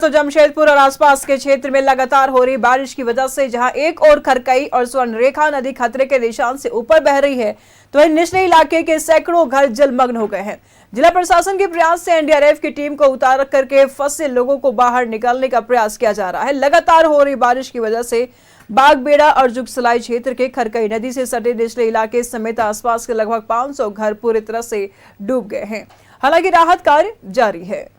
तो जमशेदपुर और आसपास के क्षेत्र में लगातार हो रही बारिश की वजह से जहां एक और खरकई और स्वर्णरेखा नदी खतरे के निशान से ऊपर बह रही है, तो वहीं निचले इलाके के सैकड़ों घर जलमग्न हो गए हैं। जिला प्रशासन के प्रयास से एनडीआरएफ की टीम को उतार करके फंसे लोगों को बाहर निकालने का प्रयास किया जा रहा है। लगातार हो रही बारिश की वजह से बागबेड़ा और जुगसलाई क्षेत्र के खरकई नदी से सटे निचले इलाके समेत आसपास के लगभग 500 घर पूरी तरह से डूब गए हैं। हालांकि राहत कार्य जारी है।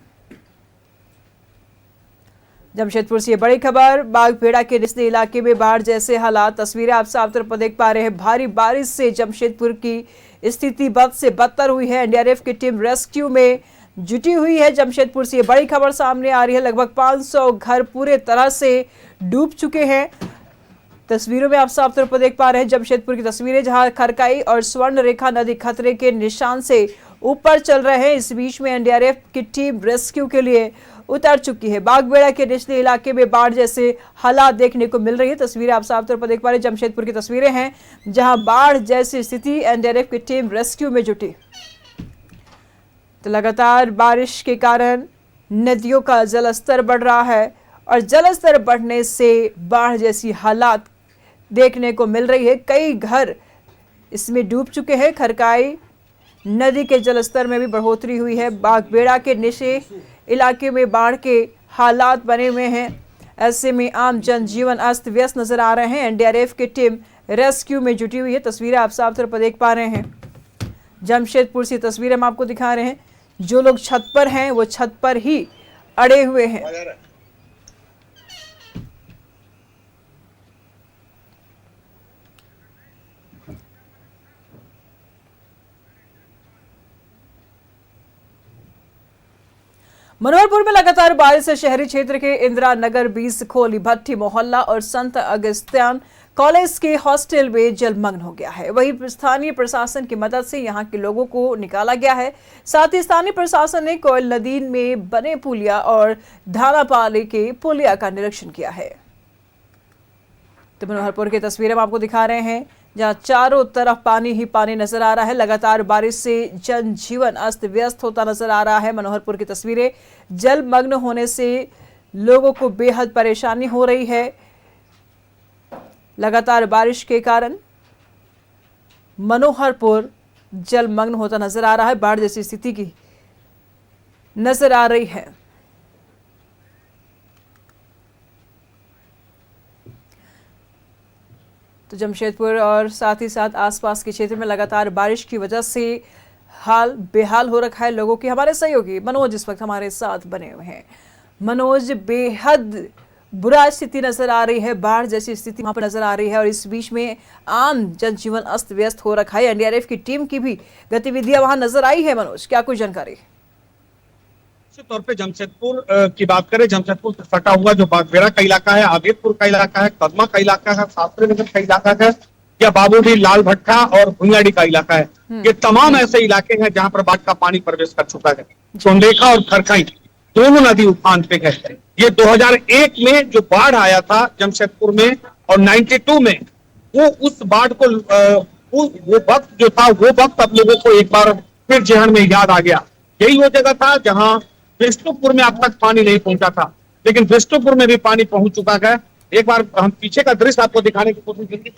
जमशेदपुर से बड़ी खबर, बागबेड़ा के निचले इलाके में बाढ़ जैसे हालात। तस्वीरें आप साफ तौर पर देख पा रहे हैं। भारी बारिश से जमशेदपुर की स्थिति बद से बदतर हुई है। एनडीआरएफ की टीम रेस्क्यू में जुटी हुई है। जमशेदपुर से बड़ी खबर सामने आ रही है। लगभग 500 घर पूरे तरह से डूब चुके हैं। तस्वीरों में आप साफ तौर पर देख पा रहे हैं जमशेदपुर की तस्वीरें, जहां खरकई और स्वर्णरेखा नदी खतरे के निशान से ऊपर चल रहे हैं। इस बीच में एनडीआरएफ की टीम रेस्क्यू के लिए उतर चुकी है। बागबेड़ा के निचले इलाके में बाढ़ जैसे हालात देखने को मिल रही है। तस्वीरें आप साफ तौर पर देख पा रहे हैं। जमशेदपुर की तस्वीरें हैं, जहां बाढ़ जैसी स्थिति, एनडीआरएफ की टीम रेस्क्यू में जुटी। तो लगातार बारिश के कारण नदियों का जलस्तर बढ़ रहा है और जलस्तर बढ़ने से बाढ़ जैसी हालात देखने को मिल रही है। कई घर इसमें डूब चुके हैं। खरकई नदी के जलस्तर में भी बढ़ोतरी हुई है। बागबेड़ा के निचले इलाके में बाढ़ के हालात बने हुए हैं। ऐसे में आम जनजीवन अस्त व्यस्त नजर आ रहे हैं। एनडीआरएफ की टीम रेस्क्यू में जुटी हुई है। तस्वीरें आप साफ तौर पर देख पा रहे हैं। जमशेदपुर से तस्वीरें हम आपको दिखा रहे हैं। जो लोग छत पर हैं वो छत पर ही अड़े हुए हैं। मनोहरपुर में लगातार बारिश से शहरी क्षेत्र के इंदिरा नगर, बीस खोली, भट्टी मोहल्ला और संत अगस्त्यान कॉलेज के हॉस्टल में जलमग्न हो गया है। वहीं स्थानीय प्रशासन की मदद से यहां के लोगों को निकाला गया है। साथ ही स्थानीय प्रशासन ने कोयल नदी में बने पुलिया और धानापाली के पुलिया का निरीक्षण किया है। तो मनोहरपुर की तस्वीरें हम आपको दिखा रहे हैं, जहां चारों तरफ पानी ही पानी नजर आ रहा है। लगातार बारिश से जनजीवन अस्त व्यस्त होता नजर आ रहा है। मनोहरपुर की तस्वीरें, जलमग्न होने से लोगों को बेहद परेशानी हो रही है। लगातार बारिश के कारण मनोहरपुर जलमग्न होता नजर आ रहा है। बाढ़ जैसी स्थिति की नजर आ रही है। तो जमशेदपुर और साथ ही साथ आसपास के क्षेत्र में लगातार बारिश की वजह से हाल बेहाल हो रखा है लोगों की। हमारे सहयोगी मनोज इस वक्त हमारे साथ बने हुए हैं। मनोज, बेहद बुरा स्थिति नजर आ रही है, बाढ़ जैसी स्थिति वहां पर नजर आ रही है और इस बीच में आम जनजीवन अस्त व्यस्त हो रखा है। एनडीआरएफ की टीम की भी गतिविधियां वहां नजर आई है। मनोज, क्या कुछ जानकारी? निश्चित तौर पे जमशेदपुर की बात करें, जमशेदपुर से सटा हुआ जो बागबेड़ा का इलाका है, आबिदपुर का इलाका है, कदमा का इलाका है, शास्त्री नगर का इलाका है, या बाबूडी, लाल भट्टा और भुनियाडी का इलाका है, ये तमाम ऐसे इलाके हैं जहां पर बाढ़ का पानी प्रवेश कर चुका है। स्वर्णरेखा और खरकई दोनों नदी उफान पे है। ये 2001 में जो बाढ़ आया था जमशेदपुर में और 92 में, वो उस बाढ़ को वो वक्त जो था, वो वक्त अब लोगों को एक बार फिर जहन में याद आ गया। यही वो जगह था जहां विष्णुपुर में अब तक पानी नहीं पहुंचा था, लेकिन विष्णुपुर में भी पानी पहुंच चुका है। एक बार हम पीछे का दृश्य आपको दिखाने की कोशिश की।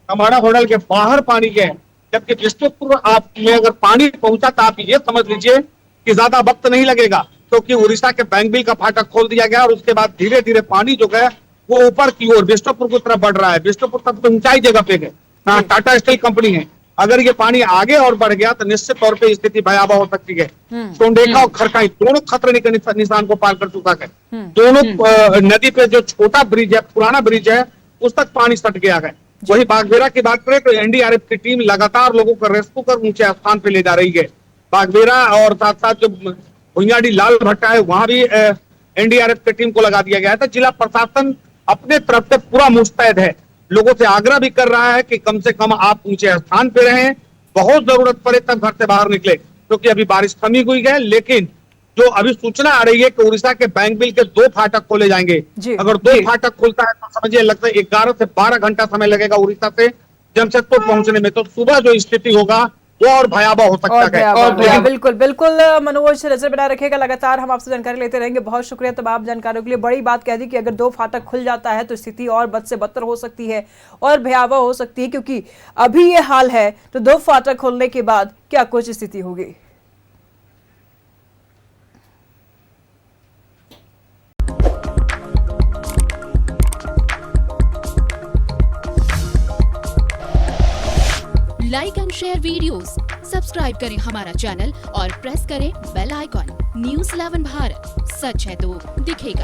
हमारा होटल के बाहर पानी है, जबकि विष्णुपुर आप में अगर पानी पहुंचा तो आप ये समझ लीजिए कि ज्यादा वक्त नहीं लगेगा, क्योंकि उड़ीसा के बैंगबिल का फाटक खोल दिया गया और उसके बाद धीरे धीरे पानी जो है वो ऊपर की ओर विष्णुपुर की तरफ बढ़ रहा है। विष्णुपुर तक तो ऊंचाई जगह पे है, टाटा स्टील कंपनी है। अगर ये पानी आगे और बढ़ गया तो निश्चित तौर पे स्थिति भयावह हो सकती है। स्वर्णरेखा और खरकई दोनों खतरे के निशान को पार कर चुका है। दोनों नदी पे जो छोटा ब्रिज है, पुराना ब्रिज है, उस तक पानी सट गया है। वही बागबेड़ा की बात करें तो एनडीआरएफ की टीम लगातार लोगों को रेस्क्यू कर ऊंचे स्थान पे ले जा रही है। बागबेड़ा और साथ साथ जो भुनियाडी, लाल भट्टा है, वहां भी एनडीआरएफ की टीम को लगा दिया गया था। जिला प्रशासन अपने तरफ से पूरा मुस्तैद है। लोगों से आग्रह भी कर रहा है कि कम से कम आप ऊंचे स्थान पे रहें, बहुत जरूरत पड़े तब घर से बाहर निकले, क्योंकि अभी बारिश थमी हुई है। लेकिन जो अभी सूचना आ रही है कि उड़ीसा के बैंगबिल के 2 फाटक खोले जाएंगे। अगर 2 फाटक खुलता है तो समझिए लगता है 11 से 12 घंटा समय लगेगा उड़ीसा से जमशेदपुर पहुंचने में। तो सुबह जो स्थिति होगा वो और भयावह हो सकता है। और बिल्कुल बिल्कुल मनोज, नजर बना रखिएगा, लगातार हम आपसे जानकारी लेते रहेंगे। बहुत शुक्रिया तमाम जानकारियों के लिए। बड़ी बात कह दी कि अगर 2 फाटक खुल जाता है तो स्थिति और बद से बदतर हो सकती है और भयावह हो सकती है, क्योंकि अभी ये हाल है तो 2 फाटक खुलने के बाद क्या कुछ स्थिति होगी। Like and share videos, subscribe करें हमारा चैनल और प्रेस करें बेल आइकॉन। न्यूज़ 11 भारत, सच है तो दिखेगा।